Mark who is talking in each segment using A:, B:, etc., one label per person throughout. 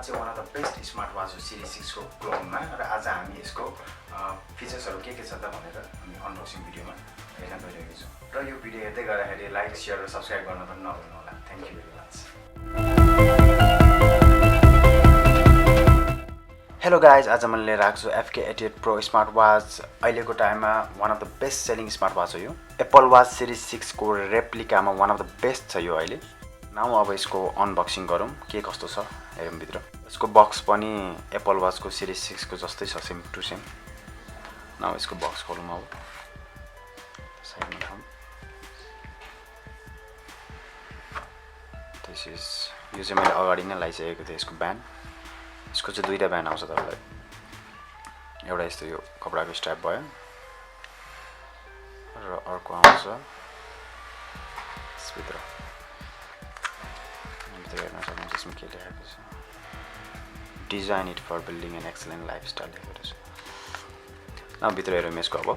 A: watch चाहिँ one of the best smart watch हो series 6 को क्लोनमा र आज हामी यसको फिचर्सहरू के छ त भनेर हामी अनबक्सिङ भिडियोमा हेर्न गइरहेको छौँ र यो भिडियो हेर्दै गर्दाखेरि लाइक शेयर र सब्स्क्राइब गर्न पनि नभुल्नु होला thank you very much hello guys आज मैले लिएर आएको छु FK88 प्रो स्मार्ट वाच अहिलेको टाइममा one of the best selling smart watch हो यो एप्पल वाच सिरिज 6 को रेप्लिकामा वान अफ द बेस्ट छ यो अहिले नाउ अब यसको अनबक्सिङ गरौँ के कस्तो छ हेरौँ भित्र यसको बक्स पनि एप्पल वाचको सिरिज 6 को जस्तै छ सेम टु सेम नाउ यसको बक्स खोलौँ अब साइडमा राखौँ दिस इज यो चाहिँ मैले अगाडि नै लगाइसकेको थिएँ यसको ब्यान्ड यसको चाहिँ दुईटा ब्यान्ड आउँछ तपाईलाई एउटा यस्तो यो कपडाको स्ट्र्याप भयो र अर्को आउँछ यसभित्र हेर्न सक्नुहुन्छ यसमा के लेखेको छ design it for building an excellent lifestyle लेखेको छ न भित्र हेरौँ यसको अब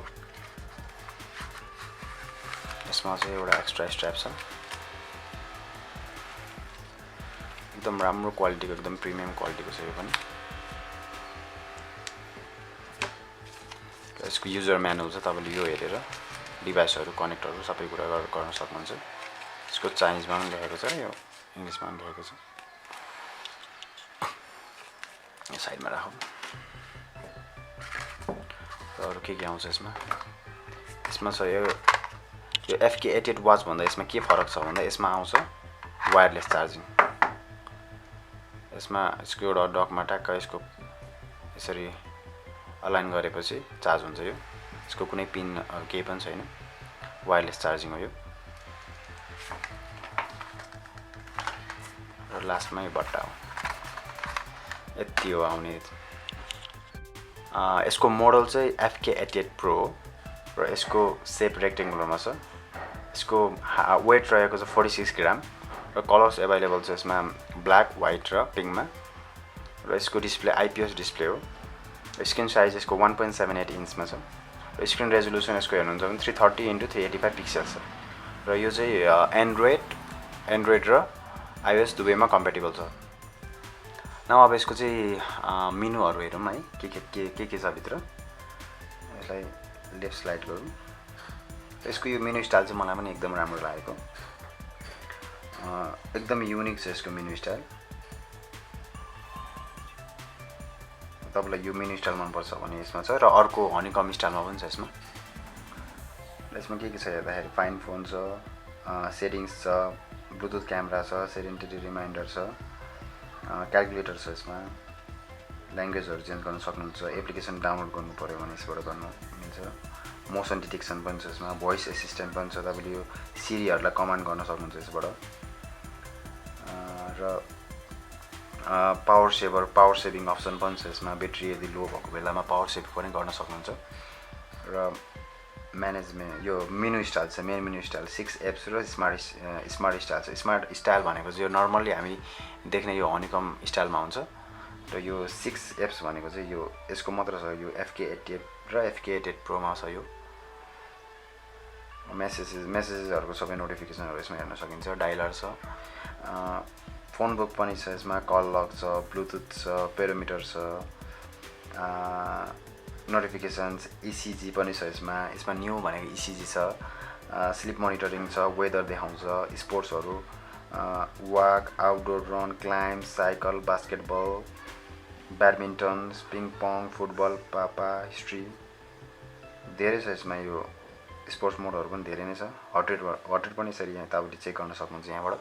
A: यसमा चाहिँ एउटा एक्स्ट्रा स्ट्र्याप छ एकदम राम्रो क्वालिटीको एकदम प्रिमियम क्वालिटीको छ यो पनि यसको युजर म्यानुअल छ तपाईले यो हेरेर डिभाइसहरु कनेक्टहरु सबै कुरा गर्न सक्नुहुन्छ यसको चाइनिजमा पनि लेखेको छ यो इंग्लिशमा पनि लेखेको छ यो साइडमा राखौँ र अरु के आउँछ यसमा यसमा छ यो FK88 वाच भन्दा यसमा के फरक छ भन्दा यसमा आउँछ वायरलेस चार्जिङ यसमा यसको एउटा डकमा ट्याक्क यसको यसरी अलाइन गरेपछि चार्ज हुन्छ यो यसको कुनै पिन केही पनि छैन वायरलेस चार्जिङ हो यो र लास्टमा यो बट्टा हो यति हो आउने यसको मोडल चाहिँ FK88 प्रो र यसको सेप रेक्टेंगुलरमा छ यसको वेट रहेको छ 46 ग्राम र कलर्स अवेलेबल छ यसमा ब्ल्याक व्हाइट र पिङ्कमा र यसको डिस्प्ले IPS डिस्प्ले हो स्क्रिन साइज यसको 1.78 इन्चमा छ र स्क्रिन रेजोल्युसन यसको हेर्नुहुन्छ भने 330x385 पिक्सल्स छ र यो चाहिँ एन्ड्रोइड र iOS दुवैमा कम्प्याटिबल छ न अब यसको चाहिँ मेनुहरु हेरौँ है के छ भित्र यसलाई लेफ्ट स्लाइड गरौँ यसको यो मेनु स्टाइल चाहिँ मलाई पनि एकदम राम्रो लागेको एकदम युनिक छ यसको मेनु स्टाइल तपाईलाई यो मेनु स्टाइल मन पर्छ भने यसमा छ र अर्को हनीकम स्टाइलमा पनि छ यसमा के छ हेर्दाखेरि फाइन फोन छ सेटिंग्स छ ब्लुटुथ क्यामेरा छ सेडेन्टिटी रिमाइन्डर छ क्याल्कुलेटर छ यसमा ल्याङ्ग्वेजहरु चेन्ज गर्न सक्नुहुन्छ एप्लिकेसन डाउनलोड गर्नु पर्यो भने यसबाट गर्न मिल्छ मोसन डिटेक्सन पनि छ यसमा भोइस एसिस्टेन्ट पनि छ तपाईले यो सिरीहरुलाई कमान्ड गर्न सक्नुहुन्छ यसबाट र पावर सेभिङ अप्सन पनि छ यसमा ब्याट्री यदि लो भएको बेलामा पावर सेभ पनि गर्न सक्नुहुन्छ र म्यानेजमेन्ट यो मेनु स्टाइल छ मेन मेनु स्टाइल 6 एप्स र स्मार्ट स्टाइल छ स्मार्ट स्टाइल भनेको चाहिँ यो नर्मली हामी देख्ने यो हनीकम स्टाइलमा हुन्छ र यो 6 एप्स भनेको चाहिँ यो यसको मात्र छ यो FK88 र FK88 प्रोमा छ यो मेसेजेसहरुको सबै नोटिफिकेसनहरु यसमा हेर्न सकिन्छ डायलर छ फोन बुक पनि छ यसमा कल लग छ ब्लुटुथ छ पेरोमिटर छ नोटिफिकेसन्स ECG पनि छ यसमा न्यू भनेको ECG छ स्लिप मोनिटरिङ छ वेदर देखाउँछ स्पोर्ट्सहरु walk outdoor run climb cycle basketball badminton ping pong football पापा हिस्ट्री धेरै छ यसमा यो स्पोर्ट्स मोडहरु पनि धेरै नै छ हट रेट पनि यसरी यहाँ तपाईले चेक गर्न सक्नुहुन्छ यहाँबाट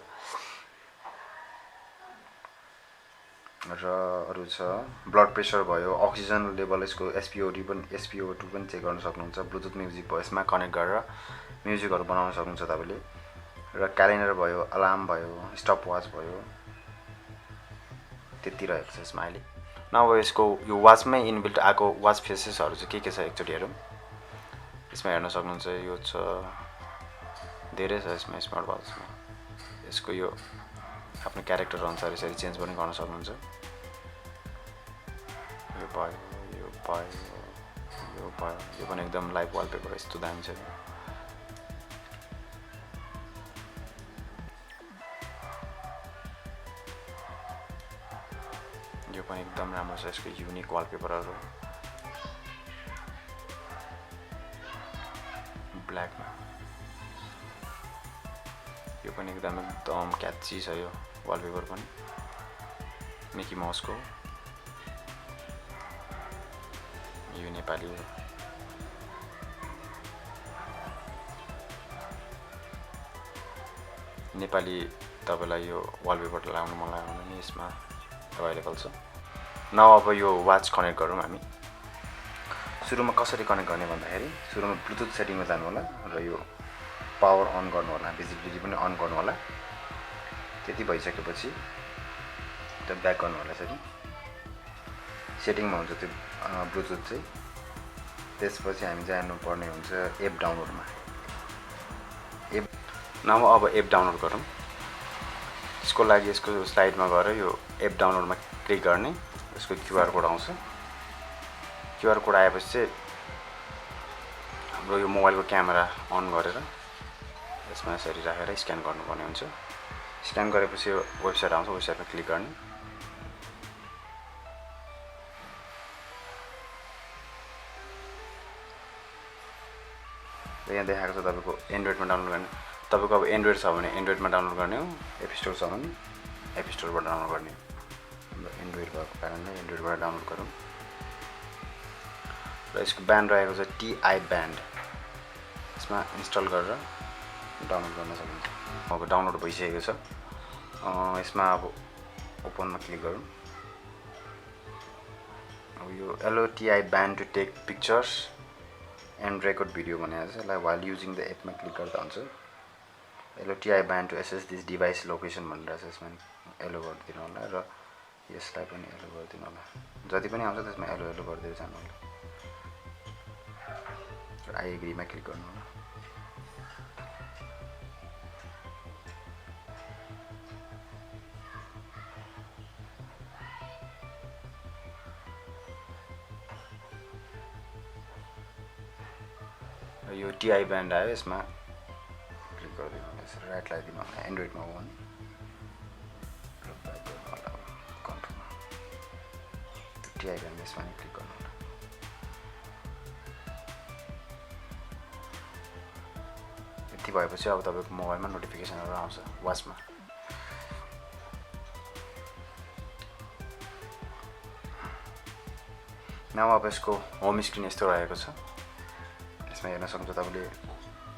A: र अरु छ ब्लड प्रेसर भयो अक्सिजन लेभल यसको SpO2 पनि चेक गर्न सक्नुहुन्छ ब्लुटुथ म्युजिक भयो यसमा कनेक्ट गरेर म्युजिकहरु बनाउन सक्नुहुन्छ तपाईले र क्यालेन्डर भयो अलार्म भयो स्टप वाच भयो त्यति रहेको छ यसमा अहिले न अब यसको यो वाचमै इनबिल्ट आको वाच फेसेसहरु चाहिँ के छ एकचोटी हेरौँ यसमा हेर्न सक्नुहुन्छ यो छ धेरै छ यसमा स्मार्ट वाचमा यसको यो आफ्नो क्यारेक्टर अनुसार यसरी चेन्ज पनि गर्न सक्नुहुन्छ यो पनि एकदम लाइभ वलपेपर यस्तो दामी छ पनि एकदम राम्रो छ यसको युनिक वालपेपरहरु ब्ल्याकमा यो पनि एकदम क्याची छ यो वालपेपर पनि मिकी माउसको यो नेपाली हो नेपाली तपाईलाई यो वालपेपर लगाउन मन लाग्यो भने यसमा अवेलेबल छ न अब यो वाच कनेक्ट गरौँ हामी सुरुमा कसरी कनेक्ट गर्ने भन्दाखेरि सुरुमा ब्लुटुथ सेटिङमा जानु होला र यो पावर अन गर्नु होला भिजिबिलिटी पनि अन गर्नु होला त्यति भइसकेपछि त्यो ब्याक गर्नु होला सेटिङमा हुन्छ त्यो ब्लुटुथ चाहिँ त्यसपछि हामी जानु पर्ने हुन्छ एप डाउनलोडमा अब एप डाउनलोड गरौँ त्यसको लागि यसको स्लाइडमा गएर यो एप डाउनलोडमा क्लिक गर्ने यसको क्यूआर कोड आउँछ क्यूआर कोड आएपछि चाहिँ हाम्रो यो मोबाइलको क्यामेरा अन गरेर यसमा यसरी राखेर स्क्यान गर्नुपर्ने हुन्छ स्क्यान गरेपछि यो वेबसाइट आउँछ वेबसाइटमा क्लिक गर्ने यहाँ देखाएको छ तपाईको एन्ड्रोइडमा डाउनलोड गर्ने तपाईको अब एन्ड्रोइड छ भने एन्ड्रोइडमा डाउनलोड गर्ने हो एप स्टोर छ भने एप स्टोरबाट डाउनलोड गर्ने हो एन्ड्रोइड भएको कारणले एन्ड्रोइडबाट डाउनलोड गरौँ र यसको ब्यान्ड रहेको छ TI ब्यान्ड यसमा इन्स्टल गरेर डाउनलोड गर्न सकिन्छ अब डाउनलोड भइसकेको छ यसमा अब ओपनमा क्लिक गरौँ अब यो allow TI band to take pictures and record video भनेको छ यसलाई वाइल युजिङ द एपमा क्लिक गर्दा हुन्छ allow TI band to access this device location भनेर छ यसमा एलो गरिदिनु होला र यसलाई पनि एलो गरिदिनु होला जति पनि आउँछ त्यसमा एलो एलो गरिदिएर जानु होला आई एग्रीमा क्लिक गर्नु होला यो TI ब्यान्ड आयो यसमा क्लिक गरिदिनु होला यसरी राइट लगाइदिनु होला एन्ड्रोइडमा हो भने र ब्याक गर्नु होला कन्ट्रोलमा TI ब्यान्ड यसमा नि क्लिक गर्नु होला यति भएपछि अब तपाईको मोबाइलमा नोटिफिकेसनहरु आउँछ वाचमा अब यसको होम स्क्रिन यस्तो रहेको छ यसमा हेर्न सक्नुहुन्छ तपाईले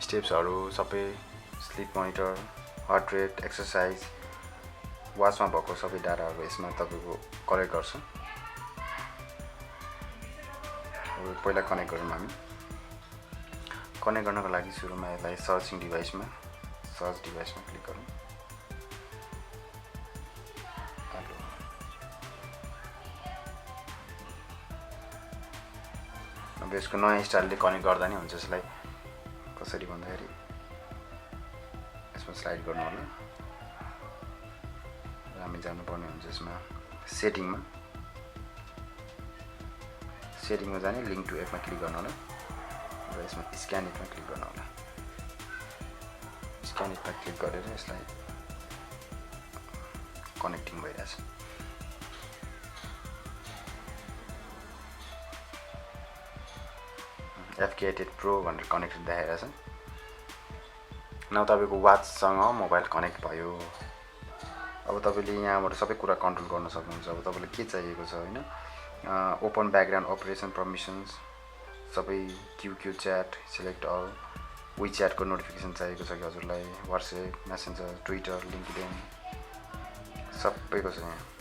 A: स्टेप्सहरु सबै sleep monitor heart rate exercise वाचमा भएको सबै डाटाहरु यसमा तपाईको कलेक्ट गर्छ अब पहिला कनेक्ट गरौँ हामी कनेक्ट गर्नको लागि सुरुमा यसलाई सर्चिङ डिभाइसमा सर्च डिभाइसमा क्लिक गरौँ अब यसको नयाँ स्टाइलले कनेक्ट गर्दा नि हुन्छ यसलाई कसरी भन्दाखेरि यसमा स्लाइड गर्नु होला र हामी जानुपर्ने हुन्छ यसमा सेटिङमा जाने लिंक टु एपमा क्लिक गर्नु होला र यसमा स्क्यान इटमा क्लिक गर्नु होला स्क्यान इटमा क्लिक गरेर यसलाई कनेक्टिङ भइरहेछ FK88 Pro भनेर कनेक्सन देखाइरहेछ न तपाईको वाचसँग मोबाइल कनेक्ट भयो अब तपाईले यहाँबाट सबै कुरा कन्ट्रोल गर्न सक्नुहुन्छ अब तपाईलाई के चाहिएको छ हैन ओपन ब्याकग्राउन्ड अपरेसन परमिशन्स सबै QQ chat select all WeChat को नोटिफिकेसन चाहिएको छ कि हजुरलाई WhatsApp मेसेन्जर ट्विटर लिंक्डइन सबैको छ यहाँ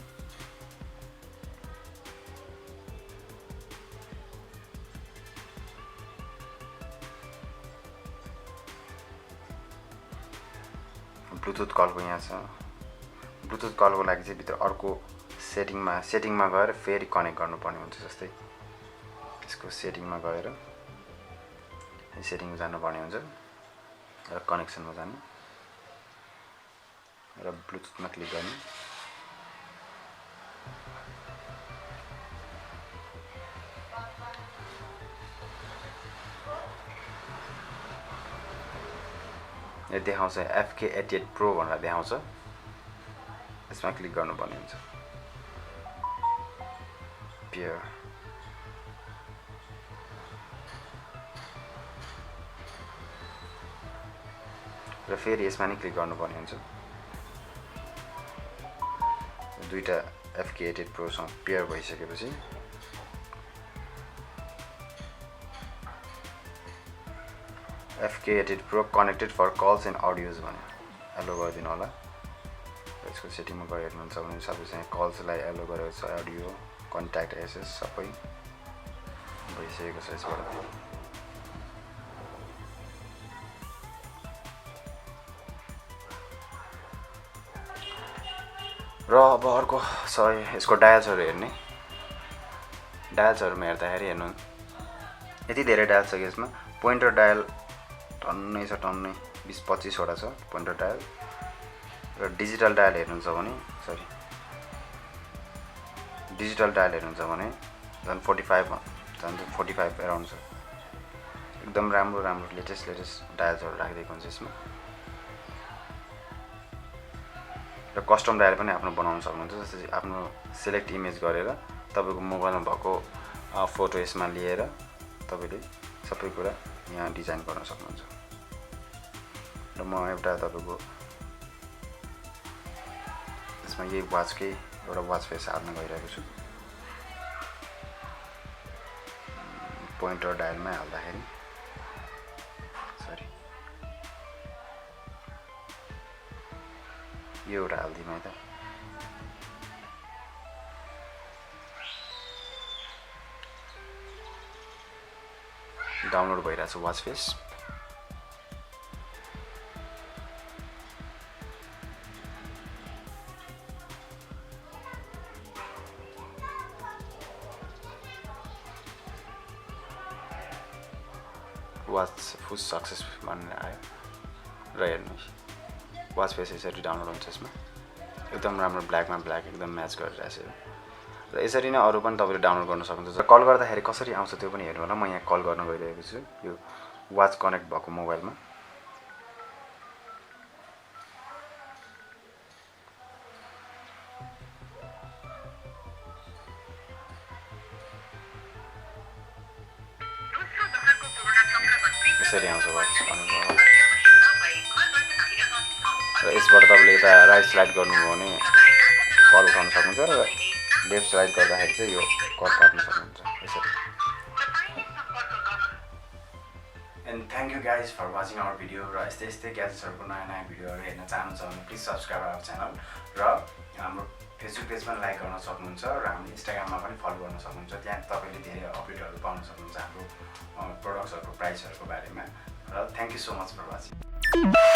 A: ब्लुटुथ कलको यहाँ छ ब्लुटुथ कलको लागि चाहिँ भित्र अर्को सेटिङमा गएर फेरि कनेक्ट गर्नुपर्ने हुन्छ जस्तै यसको सेटिङमा गएर सेटिङमा जानुपर्ने हुन्छ र कनेक्सनमा जानु र ब्लुटुथमा क्लिक गर्नु यो देखाउँछ FK88 Pro भनेर देखाउँछ यसमा क्लिक गर्नुपर्ने हुन्छ पेयर र फेरि यसमा नि क्लिक गर्नुपर्ने हुन्छ दुईटा FK88 Pro सँग पेयर भइसकेपछि FK88 Pro connected for calls and audios भन्यो एलो गरिदिनु होला यसको सेटिङमा गएर हेर्नुहुन्छ भने सबैसँग कल्सलाई एलो गरेको छ अडियो कन्ट्याक्ट एसेस सबै भइसकेको छ यसबाट र अब अर्को छ यसको डायल्सहरु हेर्ने डायल्सहरुमा हेर्दाखेरि हेर्नु यति धेरै डायल छ यसमा पोइन्टर डायल टन्नै छ टन्नै 20-25 वटा छ पोइन्टर डायल र डिजिटल डायल हेर्नुहुन्छ भने डिजिटल डायल हेर्नुहुन्छ भने झन् 45 अराउन्ड छ एकदम राम्रो लेटेस्ट डायल्सहरु राखिदिएको हुन्छ यसमा र कस्टम डायल पनि आफ्नो बनाउन सक्नुहुन्छ जस्तै आफ्नो सिलेक्ट इमेज गरेर तपाईको मोबाइलमा भएको फोटो यसमा लिएर तपाईले सबै कुरा यहाँ डिजाइन गर्न सक्नुहुन्छ र म एउटा तपाईको यसमा यही वाचकै एउटा वाच फेस हाल्न गइरहेको छु पोइन्टर डायलमा हाल्दाखेरि यो एउटा हाल्दिम है त डाउनलोड भइरहेछ वाच फेस वाच फुल सक्सेस भनेर आयो र हेर्नुहोस् वाच फेस यसरी डाउनलोड हुन्छ यसमा एकदम राम्रो ब्ल्याकमा ब्ल्याक एकदम म्याच गरिरहेछ र यसरी नै अरु पनि तपाईले डाउनलोड गर्न सक्नुहुन्छ कल गर्दाखेरि कसरी आउँछ त्यो पनि हेर्नु होला म यहाँ कल गर्न गइरहेको छु यो वाच कनेक्ट भएको मोबाइलमा यसरी आउँछ वाच र यसबाट तपाईले यता राइट स्लाइड गर्नुभयो भने कल उठाउन सक्नुहुन्छ र लेफ्ट स्लाइड गर्दाखेरि चाहिँ यो कल काट्न सक्नुहुन्छ यसरी and thank you guys for watching our video र यस्तै ग्याजेट्सहरुको नयाँ भिडियोहरु हेर्न चाहनुहुन्छ भने प्लिज सब्स्क्राइब आवर च्यानल र हाम्रो फेसबुक पेज पनि लाइक गर्न सक्नुहुन्छ र हाम्रो इन्स्टाग्राममा पनि फलो गर्न सक्नुहुन्छ त्यहाँ तपाईले धेरै अपडेटहरु पाउन सक्नुहुन्छ हाम्रो प्रोडक्ट्सहरुको प्राइसहरुको बारेमा र thank you so much for watching